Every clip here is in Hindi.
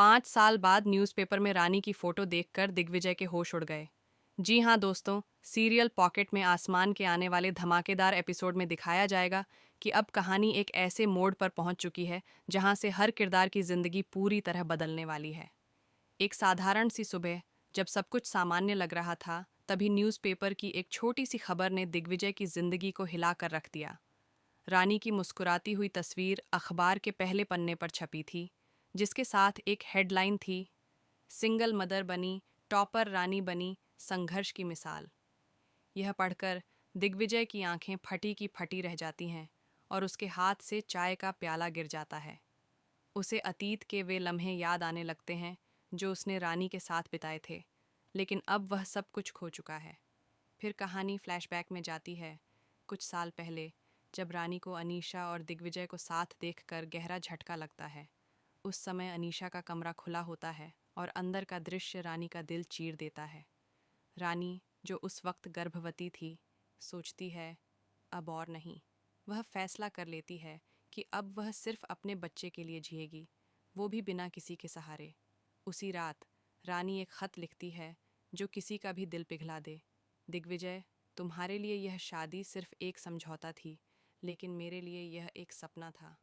5 साल बाद न्यूज़पेपर में रानी की फोटो देखकर दिग्विजय के होश उड़ गए। जी हाँ दोस्तों, सीरियल पॉकेट में आसमान के आने वाले धमाकेदार एपिसोड में दिखाया जाएगा कि अब कहानी एक ऐसे मोड़ पर पहुंच चुकी है जहां से हर किरदार की जिंदगी पूरी तरह बदलने वाली है। एक साधारण सी सुबह, जब सब कुछ सामान्य लग रहा था, तभी न्यूज़पेपर की एक छोटी सी खबर ने दिग्विजय की जिंदगी को हिला कर रख दिया। रानी की मुस्कुराती हुई तस्वीर अखबार के पहले पन्ने पर छपी थी, जिसके साथ एक हेडलाइन थी, सिंगल मदर बनी, टॉपर रानी बनी, संघर्ष की मिसाल। यह पढ़कर दिग्विजय की आंखें फटी की फटी रह जाती हैं और उसके हाथ से चाय का प्याला गिर जाता है। उसे अतीत के वे लम्हे याद आने लगते हैं जो उसने रानी के साथ बिताए थे, लेकिन अब वह सब कुछ खो चुका है। फिर कहानी फ्लैशबैक में जाती है, कुछ साल पहले, जब रानी को अनीशा और दिग्विजय को साथ देखकर गहरा झटका लगता है। उस समय अनीशा का कमरा खुला होता है और अंदर का दृश्य रानी का दिल चीर देता है। रानी, जो उस वक्त गर्भवती थी, सोचती है, अब और नहीं। वह फैसला कर लेती है कि अब वह सिर्फ अपने बच्चे के लिए जिएगी, वो भी बिना किसी के सहारे। उसी रात रानी एक खत लिखती है जो किसी का भी दिल पिघला दे। दिग्विजय, तुम्हारे लिए यह शादी सिर्फ एक समझौता थी, लेकिन मेरे लिए यह एक सपना था।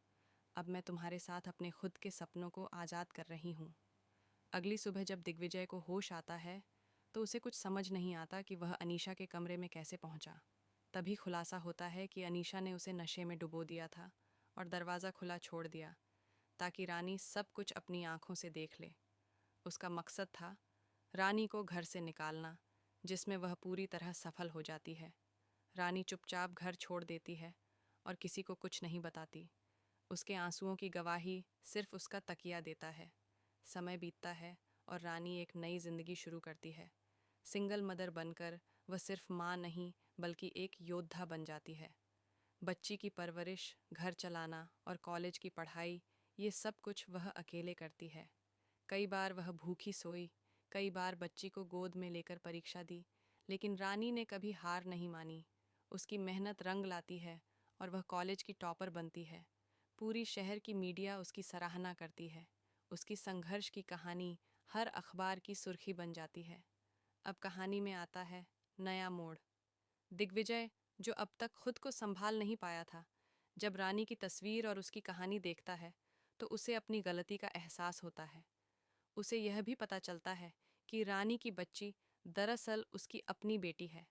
अब मैं तुम्हारे साथ अपने खुद के सपनों को आज़ाद कर रही हूँ। अगली सुबह जब दिग्विजय को होश आता है, तो उसे कुछ समझ नहीं आता कि वह अनीशा के कमरे में कैसे पहुंचा। तभी खुलासा होता है कि अनीशा ने उसे नशे में डुबो दिया था और दरवाज़ा खुला छोड़ दिया, ताकि रानी सब कुछ अपनी आंखों से देख ले। उसका मकसद था रानी को घर से निकालना, जिसमें वह पूरी तरह सफल हो जाती है। रानी चुपचाप घर छोड़ देती है और किसी को कुछ नहीं बताती। उसके आंसुओं की गवाही सिर्फ उसका तकिया देता है। समय बीतता है और रानी एक नई जिंदगी शुरू करती है। सिंगल मदर बनकर वह सिर्फ माँ नहीं, बल्कि एक योद्धा बन जाती है। बच्ची की परवरिश, घर चलाना और कॉलेज की पढ़ाई, ये सब कुछ वह अकेले करती है। कई बार वह भूखी सोई, कई बार बच्ची को गोद में लेकर परीक्षा दी, लेकिन रानी ने कभी हार नहीं मानी। उसकी मेहनत रंग लाती है और वह कॉलेज की टॉपर बनती है। पूरी शहर की मीडिया उसकी सराहना करती है। उसकी संघर्ष की कहानी हर अखबार की सुर्खी बन जाती है। अब कहानी में आता है नया मोड़। दिग्विजय, जो अब तक खुद को संभाल नहीं पाया था, जब रानी की तस्वीर और उसकी कहानी देखता है, तो उसे अपनी गलती का एहसास होता है। उसे यह भी पता चलता है कि रानी की बच्ची दरअसल उसकी अपनी बेटी है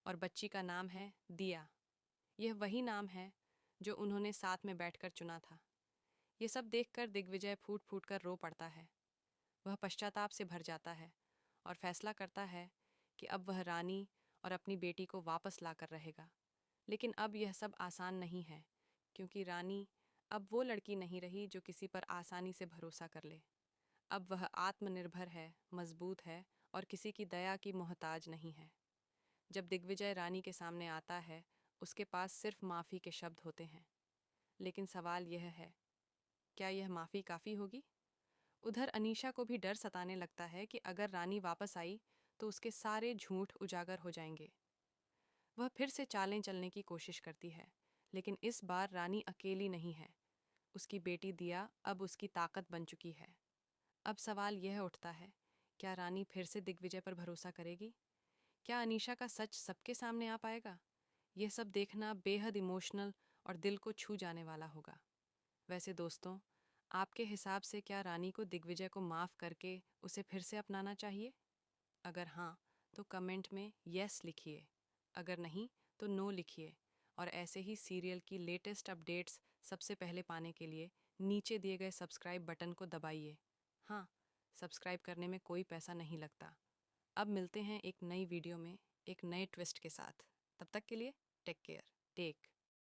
और बच्ची का नाम है दिया। यह वही नाम है जो उन्होंने साथ में बैठकर चुना था। ये सब देखकर दिग्विजय फूट फूट कर रो पड़ता है। वह पश्चाताप से भर जाता है और फैसला करता है कि अब वह रानी और अपनी बेटी को वापस लाकर रहेगा। लेकिन अब यह सब आसान नहीं है, क्योंकि रानी अब वो लड़की नहीं रही जो किसी पर आसानी से भरोसा कर ले। अब वह आत्मनिर्भर है, मजबूत है और किसी की दया की मोहताज नहीं है। जब दिग्विजय रानी के सामने आता है, उसके पास सिर्फ माफ़ी के शब्द होते हैं। लेकिन सवाल यह है, क्या यह माफ़ी काफ़ी होगी? उधर अनीशा को भी डर सताने लगता है कि अगर रानी वापस आई तो उसके सारे झूठ उजागर हो जाएंगे। वह फिर से चालें चलने की कोशिश करती है, लेकिन इस बार रानी अकेली नहीं है। उसकी बेटी दिया अब उसकी ताकत बन चुकी है। अब सवाल यह उठता है, क्या रानी फिर से दिग्विजय पर भरोसा करेगी? क्या अनीशा का सच सबके सामने आ पाएगा? यह सब देखना बेहद इमोशनल और दिल को छू जाने वाला होगा। वैसे दोस्तों, आपके हिसाब से क्या रानी को दिग्विजय को माफ़ करके उसे फिर से अपनाना चाहिए? अगर हाँ, तो कमेंट में यस लिखिए। अगर नहीं, तो नो लिखिए। और ऐसे ही सीरियल की लेटेस्ट अपडेट्स सबसे पहले पाने के लिए नीचे दिए गए सब्सक्राइब बटन को दबाइए। हाँ, सब्सक्राइब करने में कोई पैसा नहीं लगता। अब मिलते हैं एक नई वीडियो में एक नए ट्विस्ट के साथ। तब तक के लिए टेक केयर। टेक